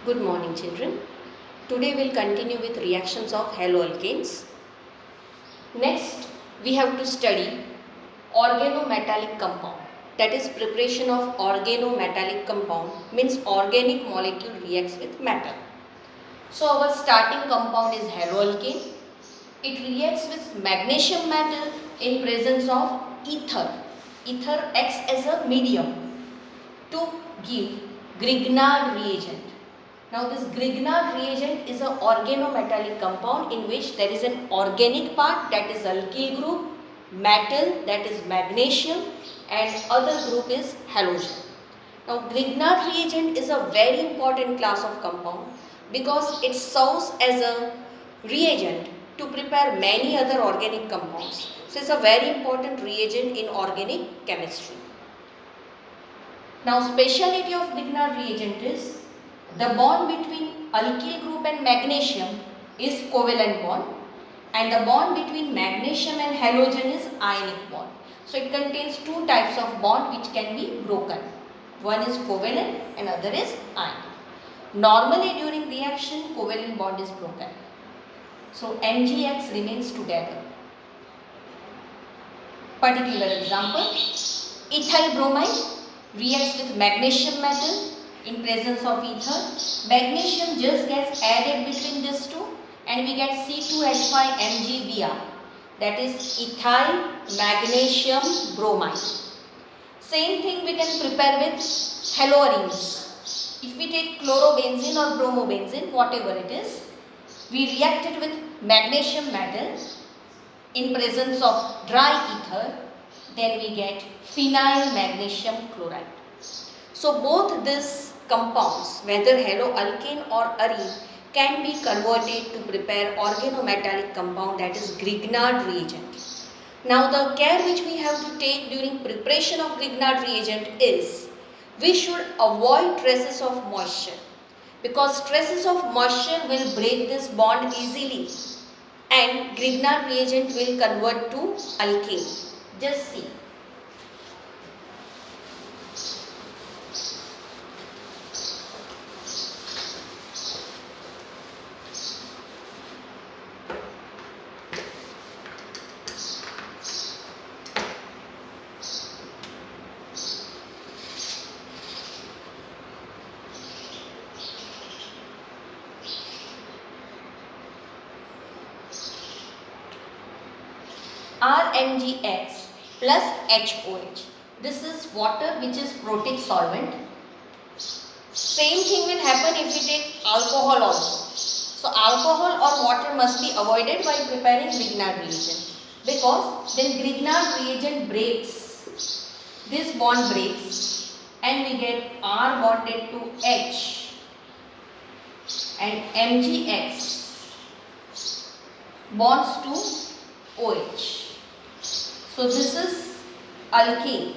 Good morning, children. Today we'll continue with reactions of haloalkanes. Next, we have to study organometallic compound. That is, preparation of organometallic compound means organic molecule reacts with metal. So our starting compound is haloalkane. It reacts with magnesium metal in presence of ether. Ether acts as a medium to give Grignard reagent. Now this Grignard reagent is an organometallic compound in which there is an organic part, that is alkyl group, metal, that is magnesium, and other group is halogen. Now Grignard reagent is a very important class of compound because it serves as a reagent to prepare many other organic compounds. So it's a very important reagent in organic chemistry. Now speciality of Grignard reagent is the bond between alkyl group and magnesium is covalent bond, and the bond between magnesium and halogen is ionic bond. So it contains two types of bond which can be broken. One is covalent and other is ionic. Normally during reaction covalent bond is broken. So MgX remains together. Particular example, ethyl bromide reacts with magnesium metal in presence of ether. Magnesium just gets added between these two and we get C2H5MgBr, that is ethyl magnesium bromide. Same thing we can prepare with haloarenes. If we take chlorobenzene or bromobenzene, whatever it is, we react it with magnesium metal in presence of dry ether, then we get phenyl magnesium chloride. So both these compounds, whether haloalkane or arene, can be converted to prepare organometallic compound, that is Grignard reagent. Now the care which we have to take during preparation of Grignard reagent is we should avoid traces of moisture, because traces of moisture will break this bond easily and Grignard reagent will convert to alkane. Just see. RMgX plus HOH. This is water which is protic solvent. Same thing will happen if we take alcohol also. So alcohol or water must be avoided while preparing Grignard reagent, because then Grignard reagent breaks. This bond breaks and we get R bonded to H and MgX bonds to OH. So this is alkane.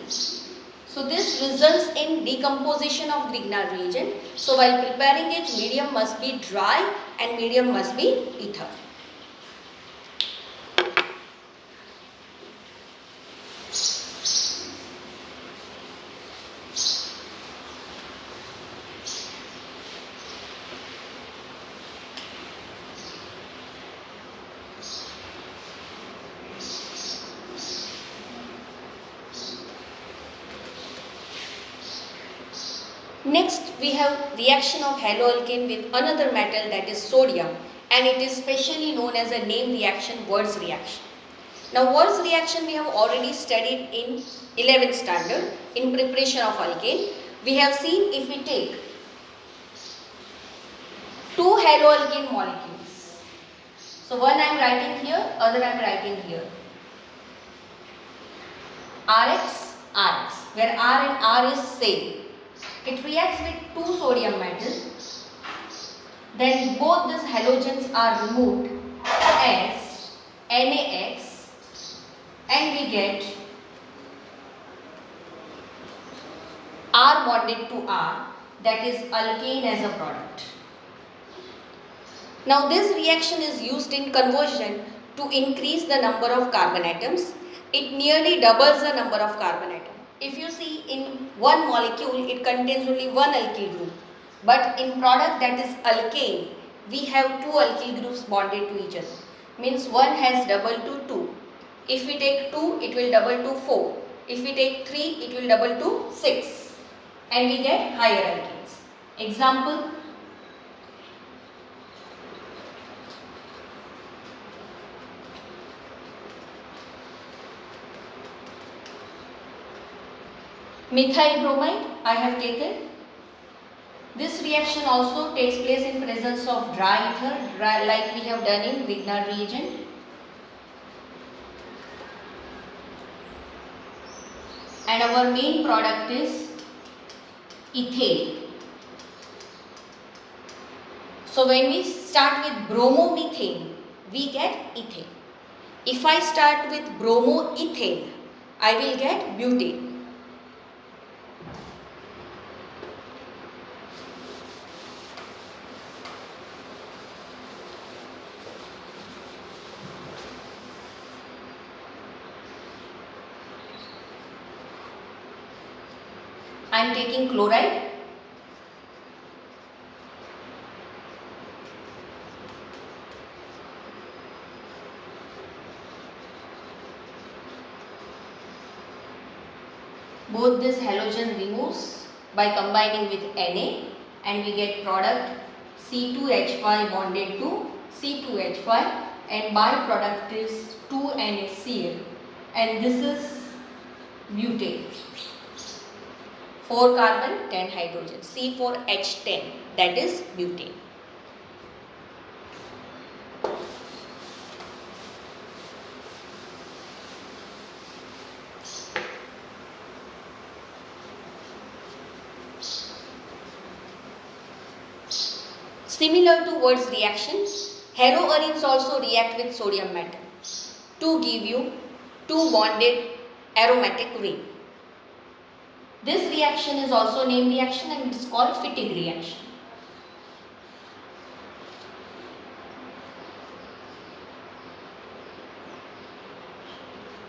So this results in decomposition of Grignard reagent. So while preparing it, medium must be dry and medium must be ether. Next we have reaction of haloalkane with another metal, that is sodium, and it is specially known as a name reaction, Wurtz reaction. Now Wurtz reaction we have already studied in 11th standard in preparation of alkane. We have seen if we take two haloalkane molecules. So one I am writing here, other I am writing here. RX, RX, where R and R is same. It reacts with two sodium metals. Then both these halogens are removed as NaX and we get R bonded to R, that is alkane as a product. Now this reaction is used in conversion to increase the number of carbon atoms. It nearly doubles the number of carbon atoms. If you see in one molecule, it contains only one alkyl group. But in product that is alkane, we have two alkyl groups bonded to each other. Means one has double to 2. If we take 2, it will double to 4. If we take 3, it will double to 6. And we get higher alkanes. Example, methyl bromide I have taken. This reaction also takes place in presence of dry ether, like we have done in Grignard reagent. And our main product is ethane. So when we start with bromomethane, we get ethane. If I start with bromoethane, I will get butane. I am taking chloride. Both this halogen removes by combining with Na, and we get product C2H5 bonded to C2H5, and byproduct is 2NaCl, and this is butane. 4 carbon, 10 hydrogen, C4H10, that is butane. Similar to Wurtz reaction, haloarenes also react with sodium metal to give you two bonded aromatic ring. This reaction is also named reaction and it is called Fittig reaction.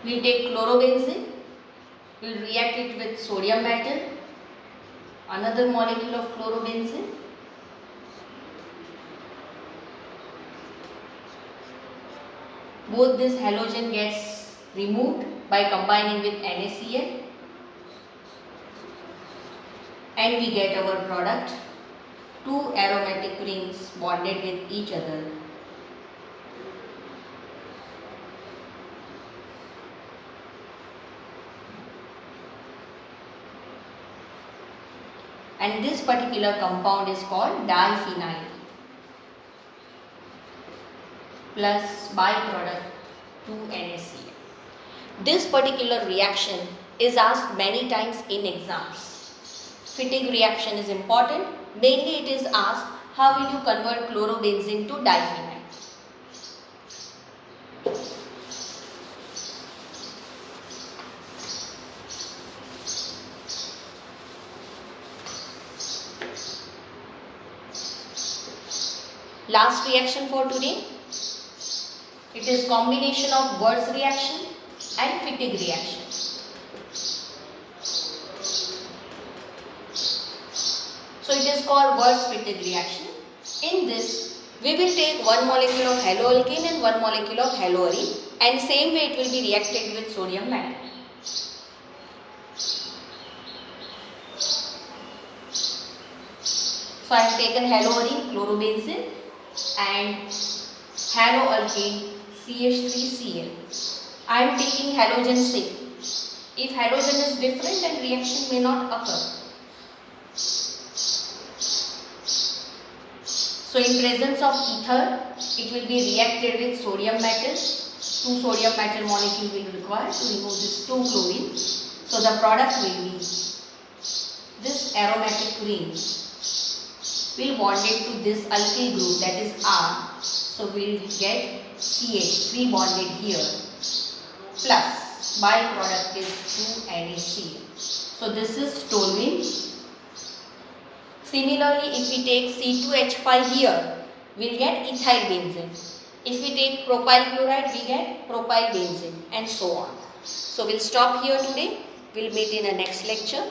We will take chlorobenzene, we will react it with sodium metal, another molecule of chlorobenzene. Both this halogen gets removed by combining with NaCl, and we get our product, two aromatic rings bonded with each other. And this particular compound is called diphenyl plus byproduct 2NaCl. This particular reaction is asked many times in exams. Fittig reaction is important. Mainly it is asked, how will you convert chlorobenzene to diphenyl? Last reaction for today. It is combination of Wurtz reaction and Fittig reaction. So it is called Wurtz-Fittig reaction. In this, we will take one molecule of haloalkane and one molecule of haloarene, and same way it will be reacted with sodium metal. So I have taken haloarene, chlorobenzene, and haloalkane, CH3Cl. I am taking halogen same. If halogen is different, then reaction may not occur. So in presence of ether, it will be reacted with sodium metal. Two sodium metal molecule will be required to remove this 2 chlorine. So the product will be this aromatic ring will bond it to this alkyl group, that is R. So we will get CH3 bonded here, plus byproduct is 2NaCl. So this is toluene. Similarly, if we take C2H5 here, we will get ethyl benzene. If we take propyl chloride, we get propyl benzene, and so on. So we will stop here today. We will meet in a next lecture.